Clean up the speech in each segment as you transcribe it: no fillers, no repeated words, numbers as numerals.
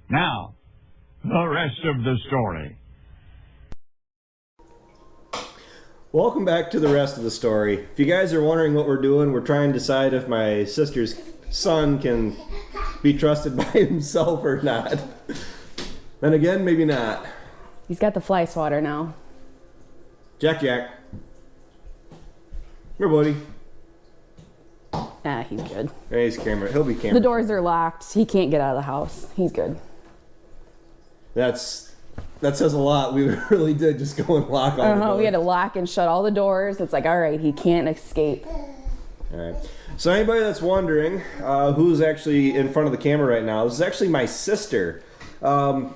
Now, the rest of the story. Welcome back to the rest of the story. If you guys are wondering what we're doing, we're trying to decide if my sister's son can be trusted by himself or not. Then again, maybe not. He's got the fly swatter now. Jack. Here, buddy. Nah, he's good. Yeah, he's camera. He'll be camera. The doors are locked. He can't get out of the house. He's good. That says a lot. We really did just go and lock all the doors. We had to lock and shut all the doors. It's like, all right, he can't escape. All right. So anybody that's wondering who's actually in front of the camera right now, this is actually my sister. Your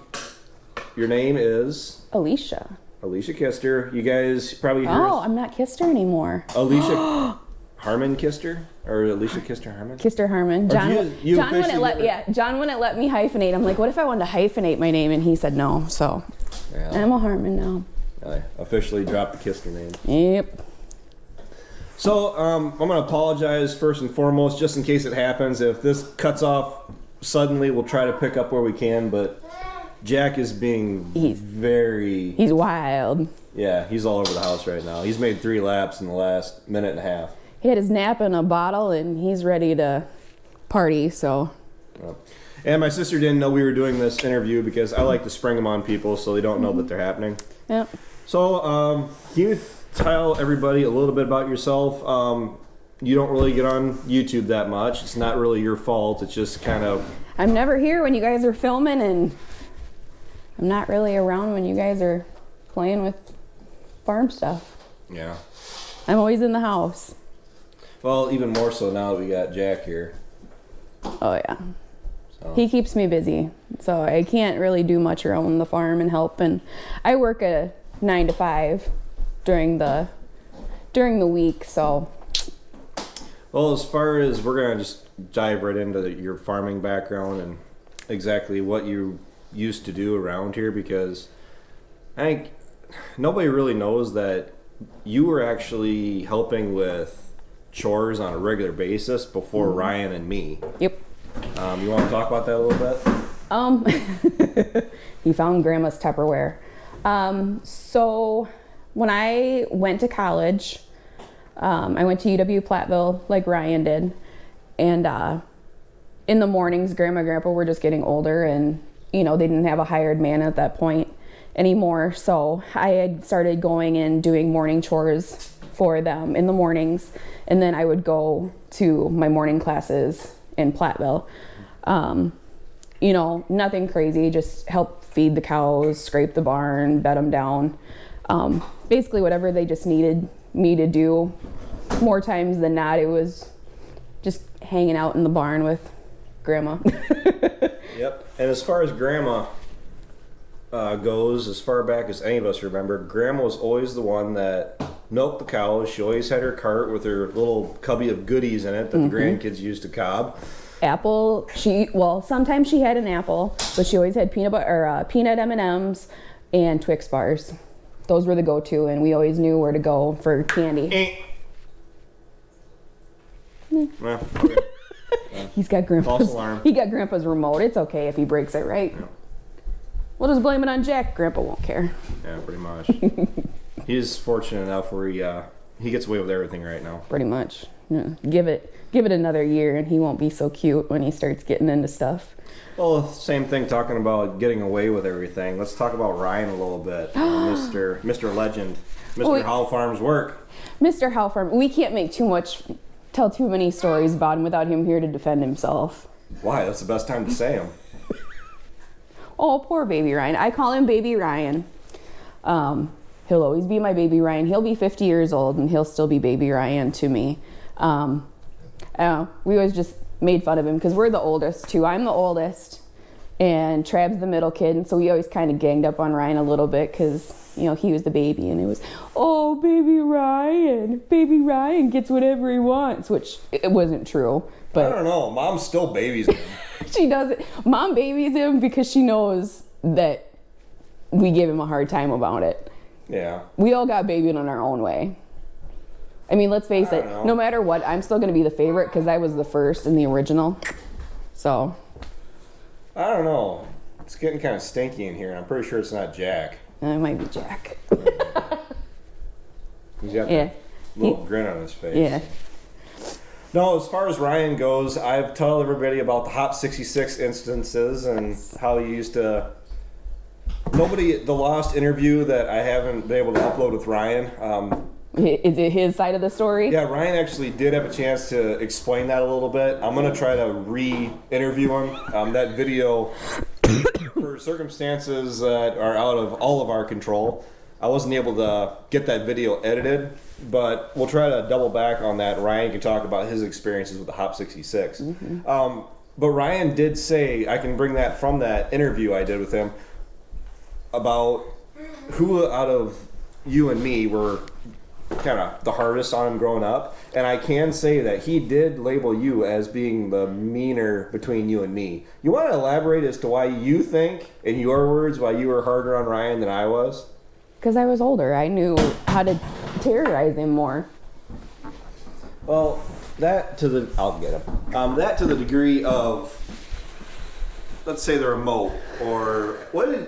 name is? Alicia. Alicia Kister. You guys probably heard. Oh, I'm not Kister anymore. Alicia Harmon Kister? Or Alicia Kister Harmon? Kister Harmon. John wouldn't let me hyphenate. I'm like, what if I wanted to hyphenate my name? And he said no. So yeah. I'm a Harmon now. I officially dropped the Kister name. Yep. So I'm going to apologize first and foremost, just in case it happens. If this cuts off suddenly, we'll try to pick up where we can. But Jack is being He's wild. Yeah, he's all over the house right now. He's made 3 laps in the last minute and a half. He had his nap in a bottle, and he's ready to party, so. And my sister didn't know we were doing this interview because I like to spring them on people so they don't know that they're happening. Yep. So, can you tell everybody a little bit about yourself? You don't really get on YouTube that much. It's not really your fault. It's just kind of... I'm never here when you guys are filming, and I'm not really around when you guys are playing with farm stuff. Yeah. I'm always in the house. Well, even more so now that we got Jack here. Oh, yeah. So. He keeps me busy, so I can't really do much around the farm and help. And I work a 9 to 5 during the week, so. Well, as far as we're gonna just dive right into your farming background and exactly what you used to do around here, because I think nobody really knows that you were actually helping with chores on a regular basis before Ryan and me. Yep. You want to talk about that a little bit? He found Grandma's Tupperware. So when I went to college, I went to UW Platteville like Ryan did, and in the mornings, Grandma and Grandpa were just getting older, and they didn't have a hired man at that point anymore. So I had started going and doing morning chores for them in the mornings, and then I would go to my morning classes in Platteville. Nothing crazy, just help feed the cows, scrape the barn, bed them down. Basically whatever they just needed me to do. More times than not, it was just hanging out in the barn with Grandma. Yep. And as far as Grandma goes, as far back as any of us remember, Grandma was always the one that milked the cows. She always had her cart with her little cubby of goodies in it that the grandkids used to cob. Apple. Sometimes she had an apple, but she always had peanut M&Ms and Twix bars. Those were the go-to, and we always knew where to go for candy. Well, okay. He got Grandpa's remote. It's okay if he breaks it, right? Yeah. We'll just blame it on Jack. Grandpa won't care. Yeah, pretty much. He's fortunate enough where he gets away with everything right now. Pretty much. Yeah. Give it another year, and he won't be so cute when he starts getting into stuff. Well, same thing. Talking about getting away with everything. Let's talk about Ryan a little bit, Mr. Legend, How Farms Work. Mr. How Farm. We can't tell too many stories about him without him here to defend himself. Why? That's the best time to say them. Oh, poor baby Ryan. I call him Baby Ryan. He'll always be my baby Ryan. He'll be 50 years old, and he'll still be baby Ryan to me. We always just made fun of him because we're the oldest, too. I'm the oldest, and Trav's the middle kid, and so we always kind of ganged up on Ryan a little bit because, he was the baby, and it was, oh, baby Ryan gets whatever he wants, which it wasn't true. But I don't know. Mom still babies him. She does it. Mom babies him because she knows that we gave him a hard time about it. Yeah. We all got babied in our own way. I mean, let's face it, no matter what, I'm still going to be the favorite because I was the first in the original. So. I don't know. It's getting kind of stinky in here, and I'm pretty sure it's not Jack. It might be Jack. He's got that little grin on his face. Yeah. No, as far as Ryan goes, I've told everybody about the Hop 66 instances and how you used to... the lost interview that I haven't been able to upload with Ryan. Is it his side of the story? Yeah, Ryan actually did have a chance to explain that a little bit. I'm going to try to re-interview him. That video, for circumstances that are out of all of our control, I wasn't able to get that video edited, but we'll try to double back on that. Ryan can talk about his experiences with the Hop 66. Mm-hmm. But Ryan did say, I can bring that from that interview I did with him, about who out of you and me were kind of the hardest on him growing up. And I can say that he did label you as being the meaner between you and me. You want to elaborate as to why you think, in your words, why you were harder on Ryan than I was? Because I was older. I knew how to terrorize him more. Well, I'll get him. That to the degree of, let's say the remote, or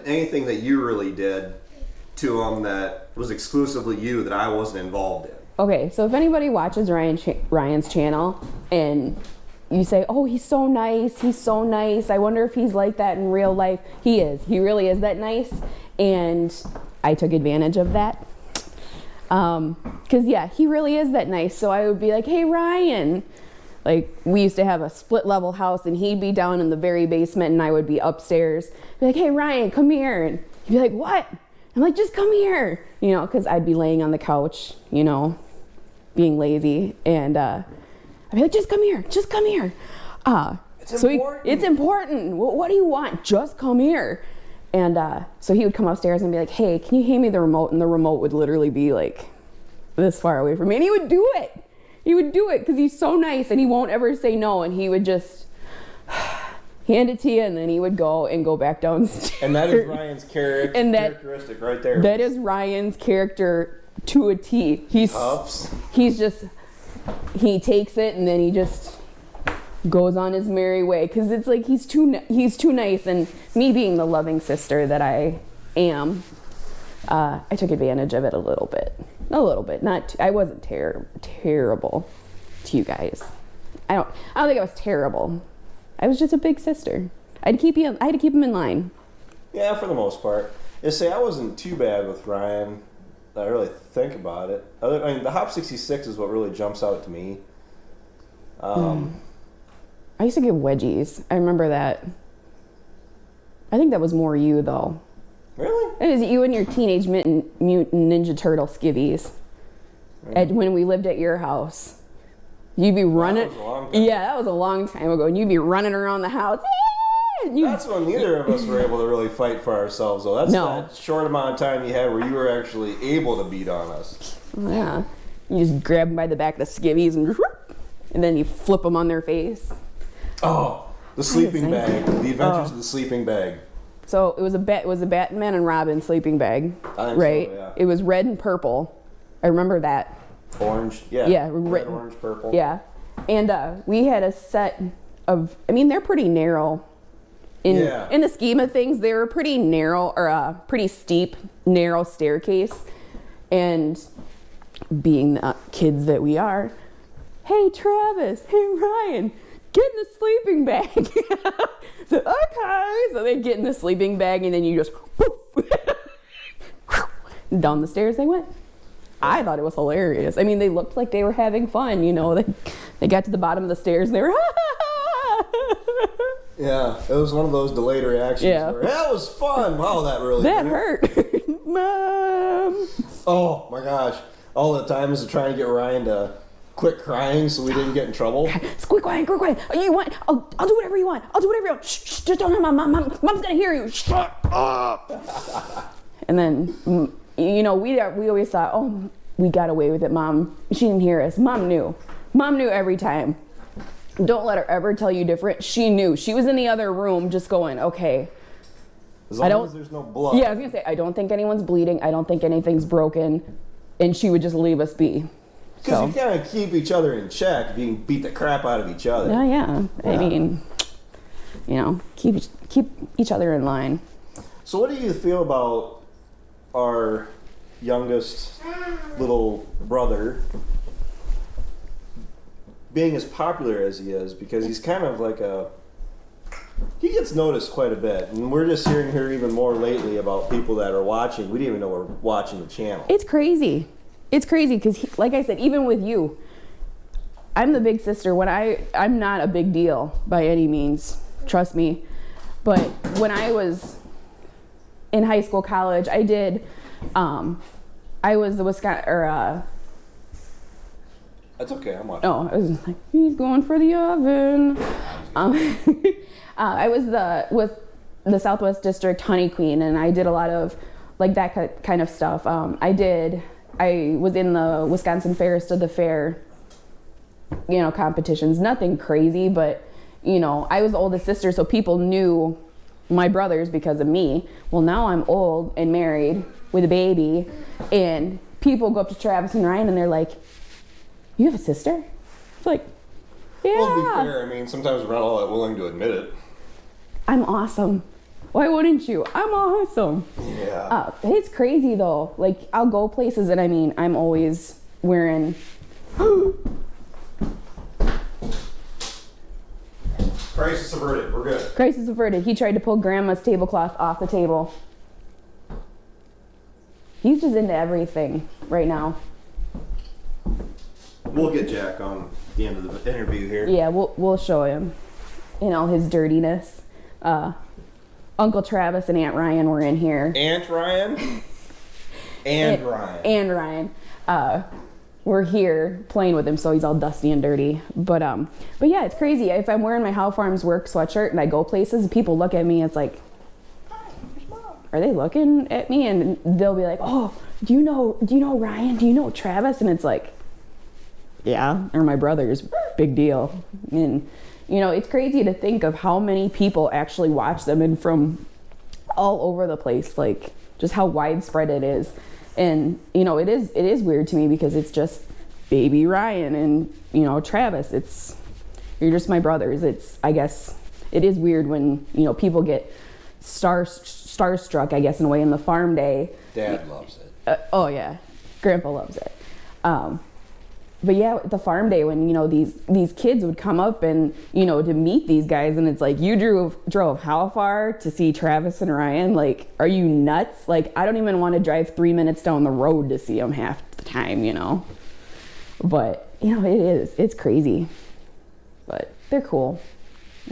anything that you really did to him that was exclusively you that I wasn't involved in. Okay, so if anybody watches Ryan's channel and you say, oh, he's so nice, I wonder if he's like that in real life. He is. He really is that nice. And I took advantage of that. Because, yeah, he really is that nice. So I would be like, hey, Ryan. Like, we used to have a split-level house, and he'd be down in the very basement, and I would be upstairs. Be like, hey, Ryan, come here. And he'd be like, what? I'm like, just come here. You know, because I'd be laying on the couch, you know, being lazy. And I'd be like, just come here. It's important. What do you want? Just come here. And so he would come upstairs and be like, hey, can you hand me the remote? And the remote would literally be like this far away from me. And he would do it. He would do it because he's so nice and he won't ever say no. And he would just hand it to you, and then he would go back downstairs. And that is Ryan's characteristic right there. That is Ryan's character to a T. He takes it and then he just goes on his merry way, because it's like he's too nice. And me being the loving sister that I am, I took advantage of it a little bit. I wasn't terrible to you guys. I don't think I was terrible. I was just a big sister. I had to keep him in line. Yeah, for the most part. I wasn't too bad with Ryan. I really think about it. The Hop 66 is what really jumps out to me. I used to give wedgies. I remember that. I think that was more you, though. Really? It was you and your Teenage Mutant Ninja Turtle skivvies. When we lived at your house. You'd be running. That was a long time. Yeah, that was a long time ago. And you'd be running around the house. That's when neither of us were able to really fight for ourselves, though. That's that short amount of time you had where you were actually able to beat on us. Yeah. You just grab them by the back of the skivvies and then you flip them on their face. Oh, the sleeping bag. The Adventures of the Sleeping Bag. So it was a Batman and Robin sleeping bag, right? So, yeah. It was red and purple. I remember that. Orange, yeah. Yeah, red, orange, purple. Yeah, and we had a set of. I mean, they're pretty narrow. In the scheme of things, they were pretty narrow, or pretty steep, narrow staircase. And being the kids that we are, hey Travis, hey Ryan, get in the sleeping bag. So okay, so they get in the sleeping bag, and then you just down the stairs they went. I thought it was hilarious. I mean, they looked like they were having fun. You know, they got to the bottom of the stairs, and they were. Yeah, it was one of those delayed reactions. Yeah, where, that was fun. Wow, that really hurt. Mom. Oh my gosh! All the times of trying to get Ryan to quit crying so we didn't get in trouble. Quit crying. You want? I'll do whatever you want. Shh, just don't have mom's gonna hear you. Shut up. And then, you know, we always thought, oh, we got away with it. Mom, she didn't hear us. Mom knew every time. Don't let her ever tell you different. She knew. She was in the other room just going, okay. As long as there's no blood. Yeah, I was going to say, I don't think anyone's bleeding. I don't think anything's broken. And she would just leave us be. Because you kind of keep each other in check, being beat the crap out of each other. Yeah. I mean, keep each other in line. So what do you feel about our youngest little brother being as popular as he is? Because he's kind of like he gets noticed quite a bit, and we're just hearing here even more lately about people that are watching. We didn't even know we're watching the channel. It's crazy. It's crazy because, like I said, even with you, I'm the big sister. I'm not a big deal by any means, trust me. But when I was in high school, college, I did. I was the Wisconsin That's okay. I'm watching. Oh, I was just like, he's going for the oven. I was with the Southwest District Honey Queen, and I did a lot of like that kind of stuff. I was in the Wisconsin Fairest of the Fair, competitions. Nothing crazy, but I was the oldest sister, so people knew my brothers because of me. Well, now I'm old and married with a baby, and people go up to Travis and Ryan and they're like, "You have a sister?" It's like, yeah. Well, to be fair, I mean, sometimes we're not all that willing to admit it. I'm awesome. Why wouldn't you? I'm awesome. Yeah. It's crazy though. Like, I'll go places and I'm always wearing. Crisis averted. We're good. Crisis averted. He tried to pull Grandma's tablecloth off the table. He's just into everything right now. We'll get Jack on the end of the interview here. Yeah, we'll show him in all his dirtiness. Uncle Travis and Aunt Ryan were in here. Aunt Ryan? And Ryan. And Ryan. We're here playing with him, so he's all dusty and dirty. But yeah, it's crazy. If I'm wearing my How Farms Work sweatshirt and I go places, people look at me, it's like, are they looking at me? And they'll be like, "Oh, do you know Ryan? Do you know Travis?" And it's like, yeah, they're my brothers. Big deal. And it's crazy to think of how many people actually watch them, and from all over the place, like just how widespread it is. And it is weird to me because it's just baby Ryan and Travis. You're just my brothers. I guess it is weird when people get starstruck, I guess, in a way, in the farm day. Dad loves it. Oh yeah, Grandpa loves it. But yeah, the farm day when these kids would come up and to meet these guys, and it's like, you drove how far to see Travis and Ryan? Like, are you nuts? Like, I don't even want to drive 3 minutes down the road to see them half the time, But it's crazy. But they're cool.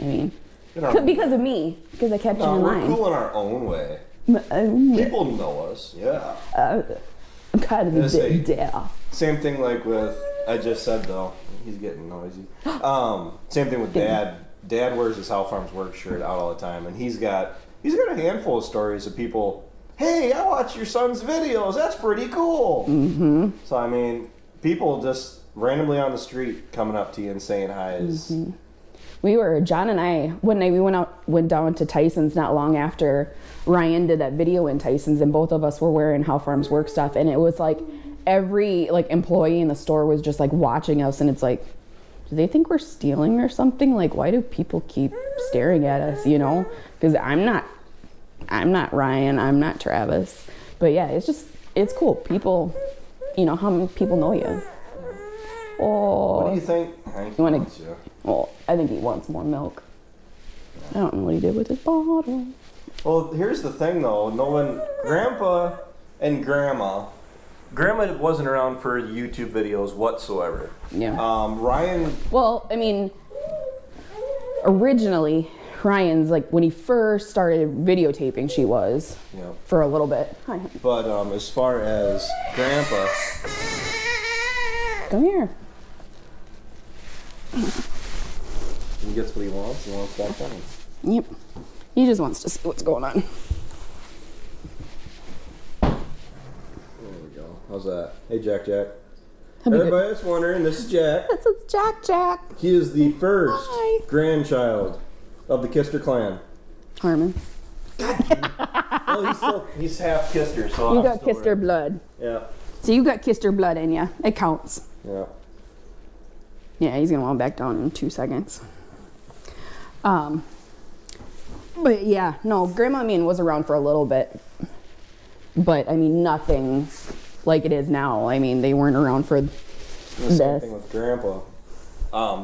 I mean, because of me, because I kept you in line. We're cool in our own way. People know us, yeah. I'm kind of a bit dare. Same thing like with, I just said though, he's getting noisy. Same thing with Dad. Dad wears his How Farms Work shirt out all the time, and he's got a handful of stories of people, "Hey, I watch your son's videos, that's pretty cool." Mm-hmm. So I mean, people just randomly on the street coming up to you and saying hi is... Mm-hmm. John and I, one night we went down to Tyson's not long after Ryan did that video in Tyson's, and both of us were wearing How Farms Work stuff, and it was like every employee in the store was just like watching us, and it's like, do they think we're stealing or something? Like, why do people keep staring at us, Because I'm not Ryan, I'm not Travis. But yeah, it's cool. People, how many people know you? Oh. What do you think? Well, I think he wants more milk. I don't know what he did with his bottle. Well, here's the thing though, knowing Grandpa and Grandma wasn't around for YouTube videos whatsoever. Yeah. Ryan... Well, I mean, originally, Ryan's when he first started videotaping, she was. Yeah. For a little bit. Hi. But as far as Grandpa... Come here. He gets what he wants. He wants back down. Yep. He just wants to see what's going on. There we go. How's that? Hey, Jack. Everybody that's wondering, this is Jack. This is Jack. He is the first grandchild of the Kister clan. Harmon. Well, he's half Kister, so you got Kister blood. Yeah. So you got Kister blood in you. It counts. Yeah. Yeah, he's gonna want back down in 2 seconds. But yeah, no, Grandma, I mean, was around for a little bit. But, I mean, nothing like it is now. I mean, they weren't around for The same thing with Grandpa.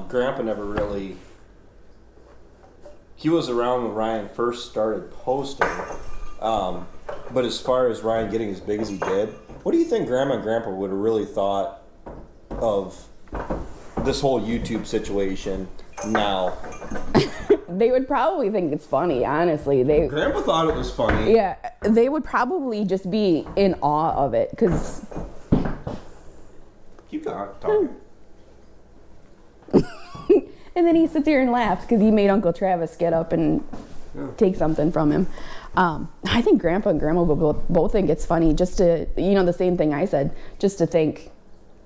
Grandpa never really... He was around when Ryan first started posting. But as far as Ryan getting as big as he did, what do you think Grandma and Grandpa would have really thought of this whole YouTube situation now? They would probably think it's funny, honestly. Grandpa thought it was funny. Yeah, they would probably just be in awe of it, because... Keep talking. And then he sits here and laughs because he made Uncle Travis get up and take something from him. I think Grandpa and Grandma would both think it's funny, just to, the same thing I said, just to think,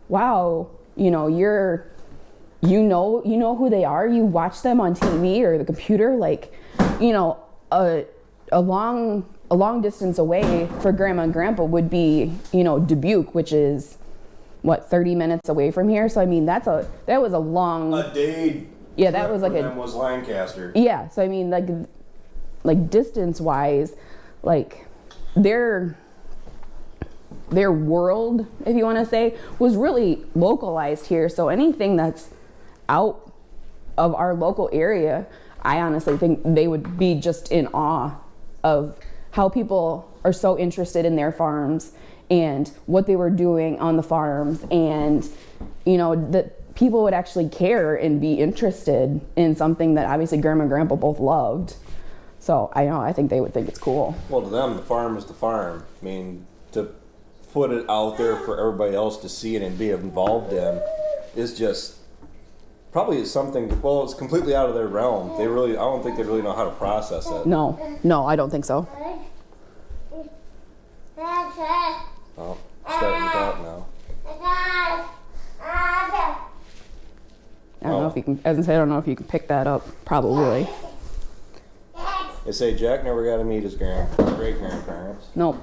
wow, you know who they are. You watch them on TV or the computer, like, a long distance away for Grandma and Grandpa would be, Dubuque, which is what, 30 minutes away from here. So I mean, that was a long. A day. Yeah, that was like them was Lancaster. Yeah, so I mean, like distance wise, like their world, if you want to say, was really localized here. So anything that's out of our local area, I honestly think they would be just in awe of how people are so interested in their farms and what they were doing on the farms, and that people would actually care and be interested in something that obviously Grandma and Grandpa both loved. So I think they would think it's cool. Well, to them, the farm is the farm. I mean, to put it out there for everybody else to see it and be involved in is just probably something. Well, it's completely out of their realm. I don't think they really know how to process it. No, I don't think so. Oh, starting to talk now. I don't know if you can. As I said, I don't know if you can pick that up. Probably. They say Jack never got to meet his great grandparents. Nope.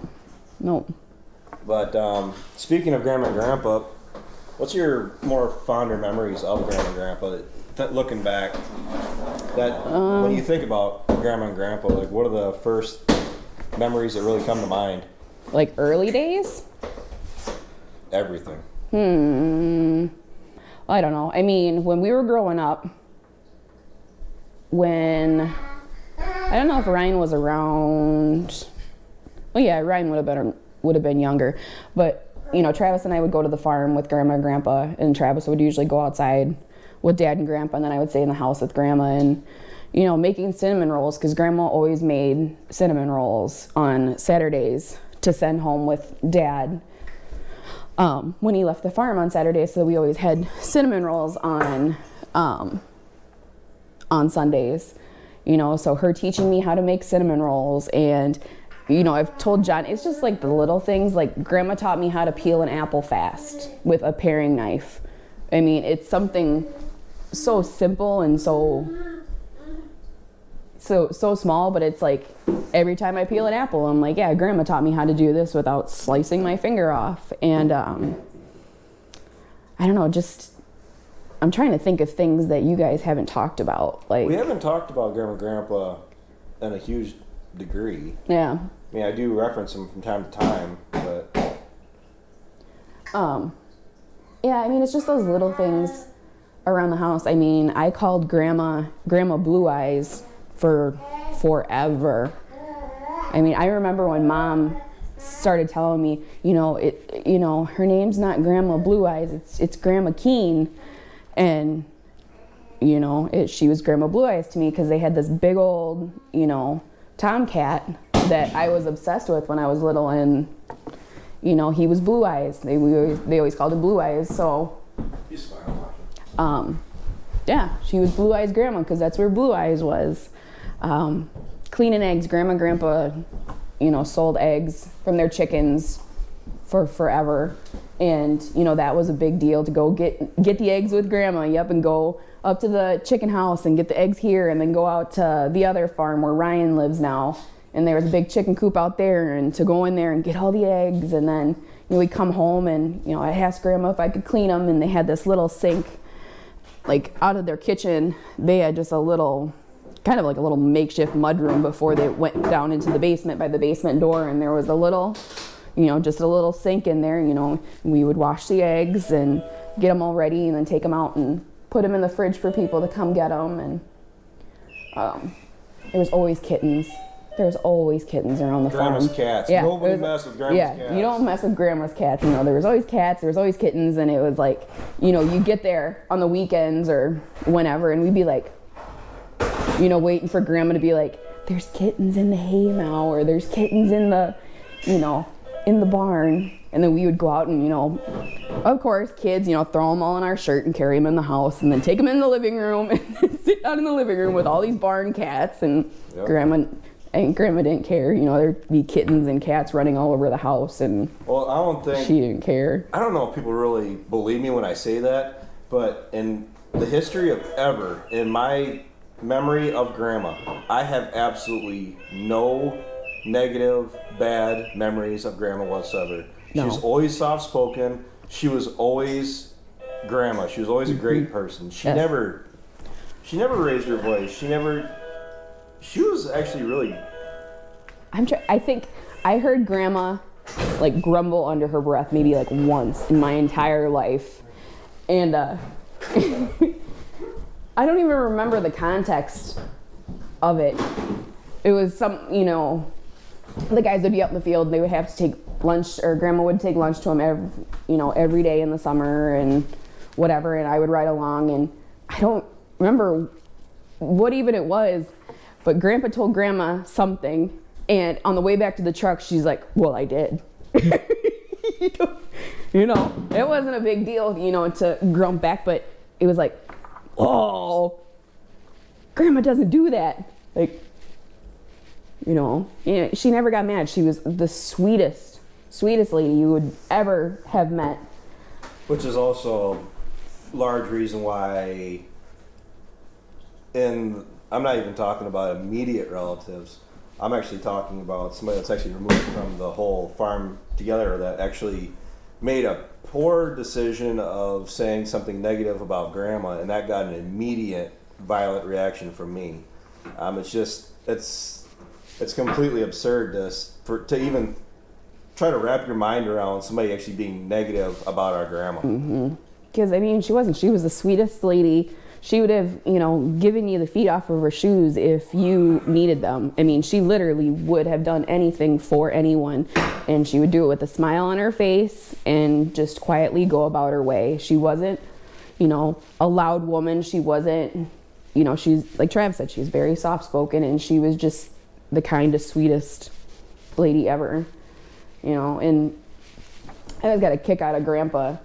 But speaking of Grandma and Grandpa, what's your more fonder memories of Grandma and Grandpa? Looking back, when you think about Grandma and Grandpa, like what are the first memories that really come to mind? Like early days? Everything. I don't know. I mean, when we were growing up, I don't know if Ryan was around. Well, yeah, Ryan would have been younger, but Travis and I would go to the farm with Grandma and Grandpa, and Travis would usually go outside with Dad and Grandpa, and then I would stay in the house with Grandma and making cinnamon rolls, because Grandma always made cinnamon rolls on Saturdays to send home with Dad when he left the farm on Saturday. So we always had cinnamon rolls on Sundays, so her teaching me how to make cinnamon rolls. And I've told John, it's just like the little things. Like Grandma taught me how to peel an apple fast with a paring knife. I mean, it's something so simple and so small, but it's like every time I peel an apple, I'm like, yeah, Grandma taught me how to do this without slicing my finger off. And I don't know, just I'm trying to think of things that you guys haven't talked about. Like, we haven't talked about Grandma and Grandpa in a huge degree. Yeah. I mean, I do reference them from time to time, but yeah, I mean, it's just those little things around the house. I mean, I called Grandma Blue Eyes for forever. I mean, I remember when Mom started telling me, her name's not Grandma Blue Eyes, it's Grandma Keen. And, she was Grandma Blue Eyes to me because they had this big old, tomcat that I was obsessed with when I was little, and, he was Blue Eyes. They always called him Blue Eyes, so. You smile. Yeah, she was Blue Eyes Grandma because that's where Blue Eyes was. Cleaning eggs, Grandma and Grandpa, sold eggs from their chickens for forever. And, that was a big deal to go get the eggs with Grandma, and go up to the chicken house and get the eggs here, and then go out to the other farm where Ryan lives now. And there was a big chicken coop out there, and to go in there and get all the eggs. And then, we'd come home and, I asked Grandma if I could clean them, and they had this little sink, like out of their kitchen. They had just a little kind of like a little makeshift mudroom before they went down into the basement by the basement door, and there was a little, just a little sink in there. We would wash the eggs and get them all ready and then take them out and put them in the fridge for people to come get them. And there was always kittens. There's always kittens around the Grandma's farm. cats. Yeah, Nobody messed with Grandma's cats. Yeah, you don't mess with Grandma's cats. There was always cats, there was always kittens, and it was like, you get there on the weekends or whenever, and we'd be like, waiting for Grandma to be like, there's kittens in the hay mow, or there's kittens in the, in the barn. And then we would go out and, of course, kids, throw them all in our shirt and carry them in the house, and then take them in the living room and sit down in the living room with all these barn cats. And Yep. Grandma didn't care. There'd be kittens and cats running all over the house, and Well, I don't think she didn't care. I don't know if people really believe me when I say that, but in the history of ever, in my memory of Grandma, I have absolutely no negative, bad memories of Grandma whatsoever. She No. was always soft-spoken. She was always Grandma. She was always a great person. She Yes. never raised her voice. She was actually really. I think I heard Grandma like grumble under her breath maybe like once in my entire life, and I don't even remember the context of it. It was some, the guys would be out in the field. They would have to take lunch, or Grandma would take lunch to them every day in the summer and whatever. And I would ride along, and I don't remember what even it was, but Grandpa told Grandma something, and on the way back to the truck, she's like, "Well, I did." It wasn't a big deal, to grump back, but it was like, "Oh, Grandma doesn't do that." Like, she never got mad. She was the sweetest lady you would ever have met. Which is also a large reason why, I'm not even talking about immediate relatives. I'm actually talking about somebody that's actually removed from the whole farm together that actually made a poor decision of saying something negative about Grandma, and that got an immediate violent reaction from me. It's completely absurd to even try to wrap your mind around somebody actually being negative about our Grandma. Because, she was the sweetest lady. She would have, given you the feet off of her shoes if you needed them. She literally would have done anything for anyone, and she would do it with a smile on her face and just quietly go about her way. She wasn't, a loud woman. She wasn't, she's, like Trav said, she's very soft-spoken, and she was just the kindest, sweetest lady ever, and I always got a kick out of Grandpa,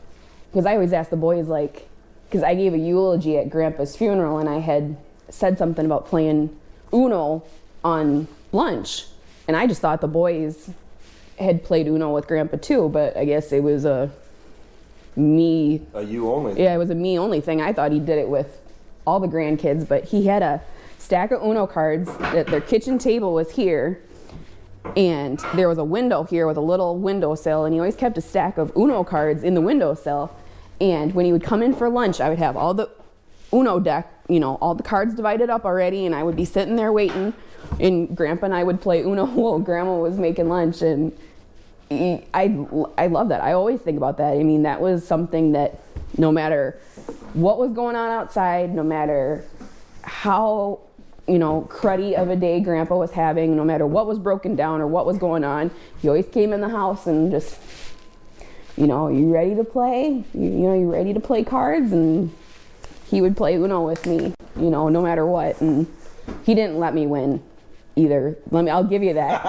because I always ask the boys, because I gave a eulogy at Grandpa's funeral, and I had said something about playing Uno on lunch, and I just thought the boys had played Uno with Grandpa too, but I guess it was a you only thing. Yeah, it was a me only thing. I thought he did it with all the grandkids, but he had a stack of Uno cards. That their kitchen table was here, and there was a window here with a little windowsill, and he always kept a stack of Uno cards in the windowsill. And when he would come in for lunch, I would have all the Uno deck, all the cards divided up already, and I would be sitting there waiting, and Grandpa and I would play Uno while Grandma was making lunch, and I love that. I always think about that. That was something that no matter what was going on outside, no matter how cruddy of a day Grandpa was having, no matter what was broken down or what was going on, he always came in the house and just, you ready to play? You ready to play cards? And he would play Uno with me, no matter what. And he didn't let me win either. I'll give you that.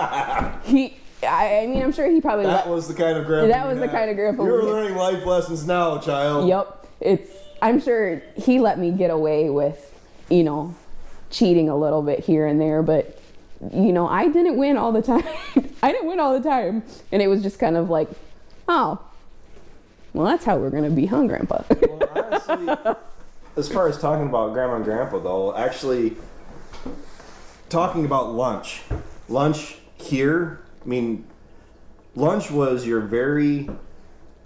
I'm sure he probably was the kind of Grandpa. That was the kind of Grandpa. You're learning life lessons now, child. Yep. I'm sure he let me get away with, cheating a little bit here and there, but I didn't win all the time. And it was just kind of like, oh, well, that's how we're gonna be, huh, Grandpa? Well, honestly, as far as talking about Grandma and Grandpa, though, actually talking about lunch here, lunch was your very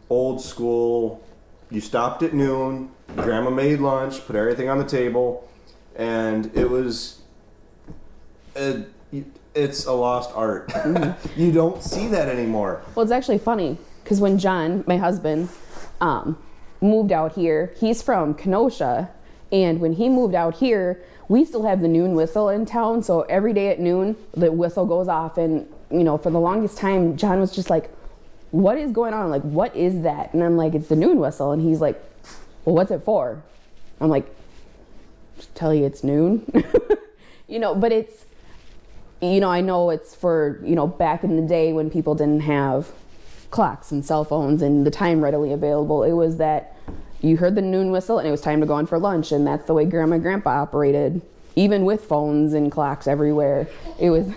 old school. You stopped at noon, Grandma made lunch, put everything on the table, and it was it's a lost art. You don't see that anymore. Well, it's actually funny because when John, my husband, moved out here, he's from Kenosha, and when he moved out here, we still have the noon whistle in town. So every day at noon, the whistle goes off, and for the longest time, John was just like, "What is going on? Like, what is that?" And I'm like, "It's the noon whistle," and he's like, "Well, what's it for?" I'm like, "Just tell you it's noon," But it's. I know it's for, back in the day when people didn't have clocks and cell phones and the time readily available. It was that you heard the noon whistle and it was time to go in for lunch, and that's the way Grandma and Grandpa operated, even with phones and clocks everywhere. It was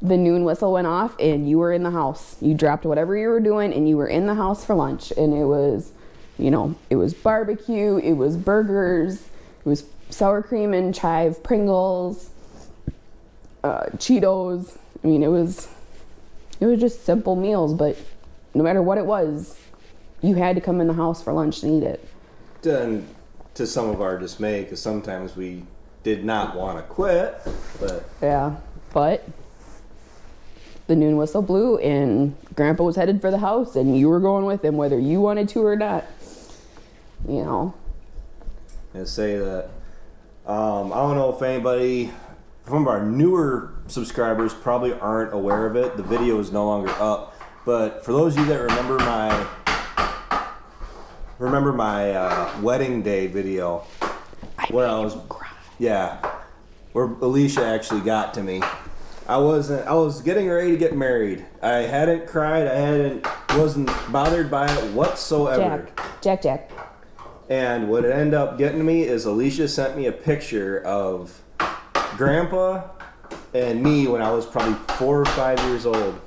the noon whistle went off and you were in the house. You dropped whatever you were doing and you were in the house for lunch, and it was, it was barbecue, it was burgers, it was sour cream and chive Pringles, Cheetos. I mean, it was just simple meals, but no matter what it was, you had to come in the house for lunch and eat it. And to some of our dismay, because sometimes we did not want to quit, but but the noon whistle blew and Grandpa was headed for the house and you were going with him whether you wanted to or not. And say that I don't know if anybody some of our newer subscribers probably aren't aware of it. The video is no longer up, but for those of you that remember my wedding day video, where Alicia actually got to me. I was getting ready to get married. I hadn't cried. Wasn't bothered by it whatsoever. Jack. And what it ended up getting to me is Alicia sent me a picture of Grandpa and me when I was probably 4 or 5 years old,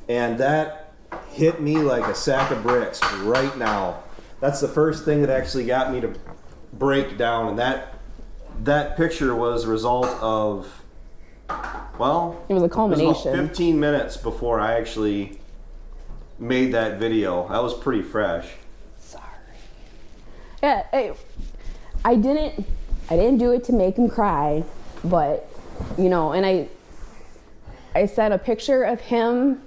and that hit me like a sack of bricks right now. That's the first thing that actually got me to break down, and that picture was a result of, it was a culmination. It was about 15 minutes before I actually made that video. That was pretty fresh. Sorry. Yeah, I didn't do it to make him cry, but, and I sent a picture of him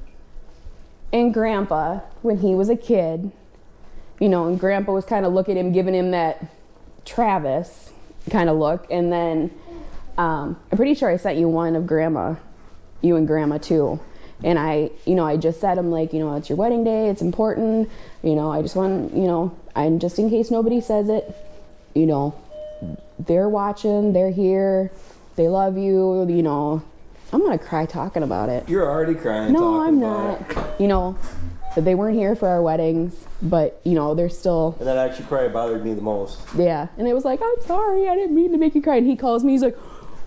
and Grandpa when he was a kid, and Grandpa was kind of looking at him, giving him that Travis kind of look, and then I'm pretty sure I sent you one of Grandma, you and Grandma too, and I just said, I'm like, it's your wedding day, it's important, I just want, and just in case nobody says it, they're watching, they're here, they love you, I'm gonna cry talking about it. You're already crying. No, I'm not. That they weren't here for our weddings, but they're still. And that actually probably bothered me the most. Yeah, and it was like, I'm sorry, I didn't mean to make you cry. And he calls me, he's like,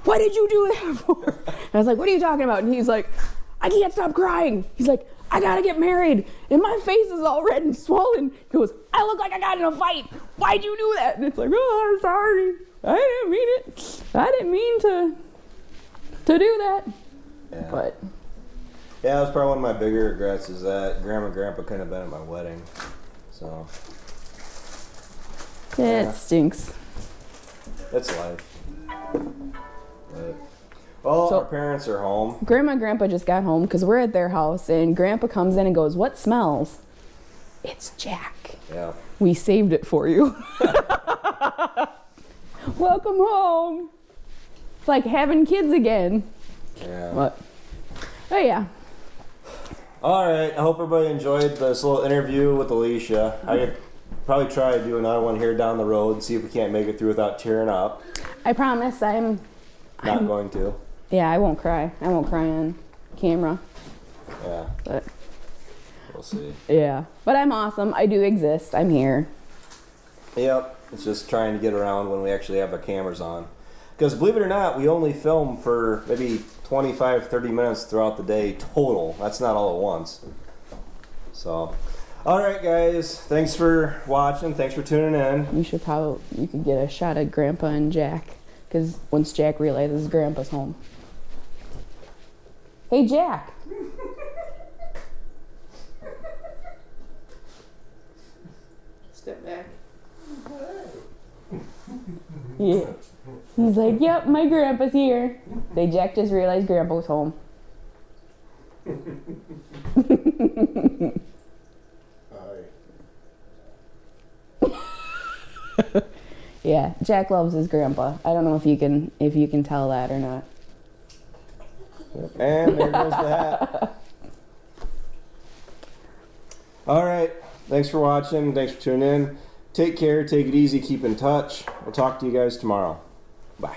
what did you do that for? And I was like, what are you talking about? And he's like, I can't stop crying. He's like, I gotta get married, and my face is all red and swollen. He goes, I look like I got in a fight. Why'd you do that? And it's like, oh, I'm sorry. I didn't mean it. I didn't mean to do that. Yeah. But yeah, that was probably one of my bigger regrets is that Grandma and Grandpa couldn't have been at my wedding. So yeah, it stinks. That's life. But, our parents are home. Grandma and Grandpa just got home because we're at their house, and Grandpa comes in and goes, what smells? It's Jack. Yeah. We saved it for you. Welcome home. It's like having kids again. Yeah. What? Oh, yeah. All right. I hope everybody enjoyed this little interview with Alicia. I could probably try to do another one here down the road and see if we can't make it through without tearing up. I promise I'm going to. Yeah, I won't cry. I won't cry on camera. Yeah. But we'll see. Yeah. But I'm awesome. I do exist. I'm here. Yep. It's just trying to get around when we actually have our cameras on. Because believe it or not, we only film for maybe 25, 30 minutes throughout the day total. That's not all at once. So, all right, guys. Thanks for watching. Thanks for tuning in. You could get a shot at Grandpa and Jack. Because once Jack realizes Grandpa's home. Hey, Jack. Step back. Yeah. He's like, yep, my grandpa's here. They Jack just realized grandpa was home. Yeah, Jack loves his grandpa. I don't know if you can tell that or not. And there goes the hat. All right. Thanks for watching. Thanks for tuning in. Take care. Take it easy. Keep in touch. We'll talk to you guys tomorrow. Bye.